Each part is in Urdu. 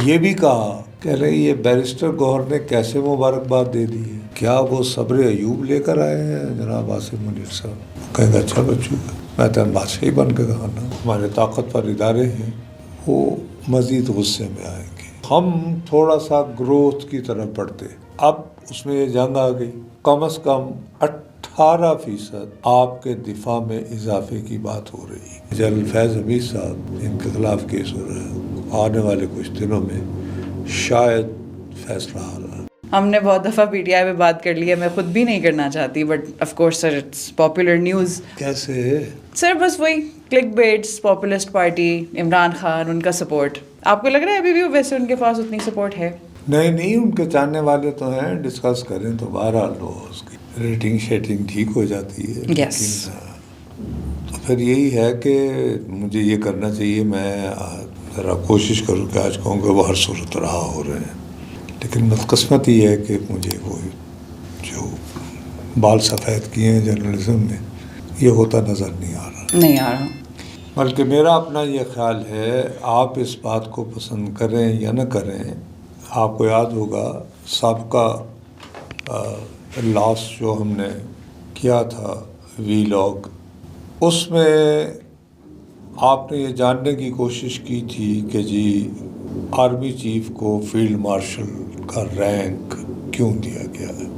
یہ بھی کہا کہہ رہے یہ بیرسٹر گوہر نے کیسے مبارکباد دے دی ہے، کیا وہ صبر ایوب لے کر آئے ہیں جناب عاصم منیر صاحب؟ کہیں گے اچھا بچوں میں تو بادشاہی بن کے کہا نا، ہمارے طاقتور ادارے ہیں وہ مزید غصے میں آئیں گے۔ ہم تھوڑا سا گروتھ کی طرف بڑھتے، اب اس میں یہ جنگ آ گئی، کم از کم 18% آپ کے دفاع میں اضافے کی بات ہو رہی ہے۔ جنرل فیض حمید صاحب ان کے خلاف کیس ہو رہا ہے، آنے والے کچھ دنوں میں شاید فیصلہ آ رہا ہے۔ ہم نے بہت دفعہ پی ٹی آئی پہ بات کر لی ہے، میں خود بھی نہیں کرنا چاہتی، but of course sir it's popular news. کیسے؟ سر بس وہی click baits, populist party, Imran Khan, ان کا سپورٹ، آپ کو لگ رہا ہے ابھی بھی ویسے ان کے پاس اتنی سپورٹ ہے؟ نہیں ان کے چاہنے والے تو ہیں، ڈسکس کریں تو بہرحال اس کی ریٹنگ شیٹنگ ٹھیک ہو جاتی ہے، Yes. تو پھر یہی ہے کہ مجھے یہ کرنا چاہیے، میں ذرا کوشش کروں کہ آج کہوں کہ وہ ہر صورت رہا ہو رہے ہیں، لیکن بدقسمت یہ ہے کہ مجھے وہ جو بال سفید کیے ہیں جرنلزم میں یہ ہوتا نظر نہیں آ رہا۔ بلکہ میرا اپنا یہ خیال ہے، آپ اس بات کو پسند کریں یا نہ کریں، آپ کو یاد ہوگا سابقہ لاسٹ جو ہم نے کیا تھا وی لاگ، اس میں آپ نے یہ جاننے کی کوشش کی تھی کہ جی آرمی چیف کو فیلڈ مارشل کا رینک کیوں دیا گیا ہے،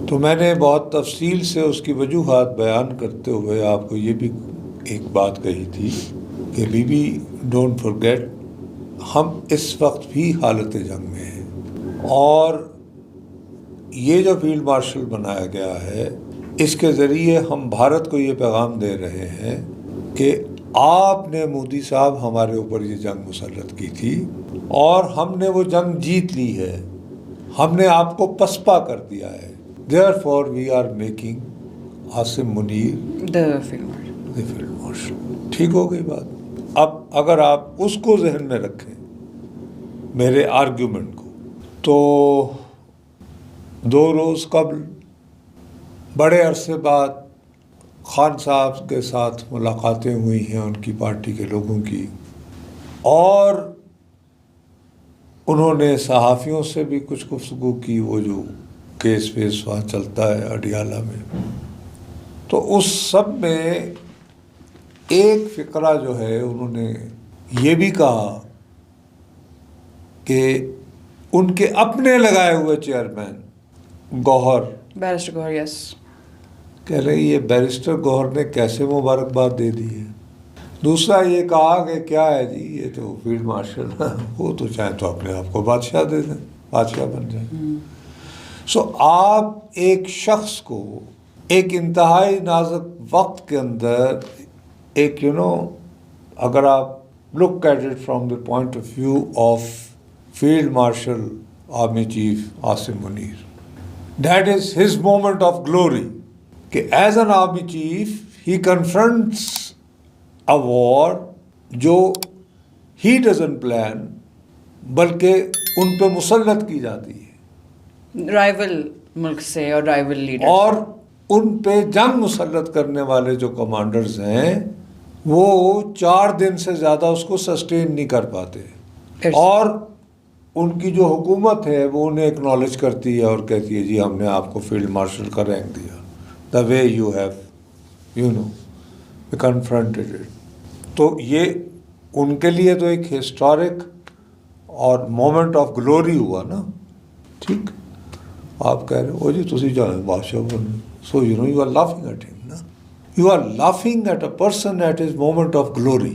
تو میں نے بہت تفصیل سے اس کی وجوہات بیان کرتے ہوئے آپ کو یہ بھی ایک بات کہی تھی کہ بی بی ڈونٹ فرگیٹ، ہم اس وقت بھی حالت جنگ میں ہیں، اور یہ جو فیلڈ مارشل بنایا گیا ہے اس کے ذریعے ہم بھارت کو یہ پیغام دے رہے ہیں کہ آپ نے مودی صاحب ہمارے اوپر یہ جنگ مسلط کی تھی اور ہم نے وہ جنگ جیت لی ہے، ہم نے آپ کو پسپا کر دیا ہے، therefore we are making Asim Munir the field marshal۔ ٹھیک ہو گئی بات؟ اب اگر آپ اس کو ذہن میں رکھیں میرے آرگیومنٹ کو، تو 2 روز قبل بڑے عرصے بعد خان صاحب کے ساتھ ملاقاتیں ہوئی ہیں ان کی پارٹی کے لوگوں کی، اور انہوں نے صحافیوں سے بھی کچھ گفتگو کی، وہ جو کیس ویس وہاں چلتا ہے اڈیالہ میں، تو اس سب میں ایک فقرہ جو ہے انہوں نے یہ بھی کہا کہ ان کے اپنے لگائے ہوئے چیئرمین گوہر، بیرسٹر گوہر، یس، کہہ رہے یہ بیرسٹر گوہر نے کیسے مبارکباد دے دی ہے۔ دوسرا یہ کہا کہ کیا ہے جی یہ تو فیلڈ مارشل وہ تو چاہیں تو اپنے آپ کو بادشاہ دے دیں، بادشاہ بن جائیں۔ سو آپ ایک شخص کو ایک انتہائی نازک وقت کے اندر ایک اگر آپ look at it from the point of view of field marshal army chief Asim Munir, that is his moment of glory, کہ as an army chief he confronts a war جو ہی ڈزنٹ پلان، بلکہ ان پہ مسلط کی جاتی ہے رائیول ملک سے اور رائیول لیڈر، اور ان پہ جنگ مسلط کرنے والے جو کمانڈرز ہیں وہ 4 دن سے زیادہ اس کو سسٹین نہیں کر پاتے، اور ان کی جو حکومت ہے وہ انہیں اکنالج کرتی ہے اور کہتی ہے جی ہم نے آپ کو فیلڈ مارشل کا رینک دیا، the way you have confronted it. تو یہ ان کے لیے تو ایک ہسٹورک اور مومنٹ آف گلوری ہوا نا۔ ٹھیک، آپ کہہ رہے ہو جی تسی جانے بادشاہ بن، so you are laughing at ہم نا، you are laughing at a person at his moment of glory.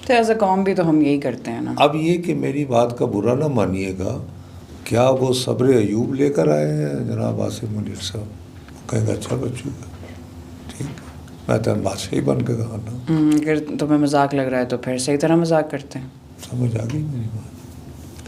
تو ایز اے قوم بھی تو ہم یہی کرتے ہیں نا۔ اب یہ کہ میری بات کا برا نہ مانیے گا، کیا وہ صبر ایوب لے کر آئے ہیں جناب عاصم منیر صاحب؟ کہیں گے اچھا بچوں ٹھیک، میں تو بادشاہی بن کے کہا نا۔ اگر تمہیں مذاق لگ رہا ہے تو پھر صحیح طرح مذاق کرتے ہیں۔ سمجھ آ گئی میری بات؟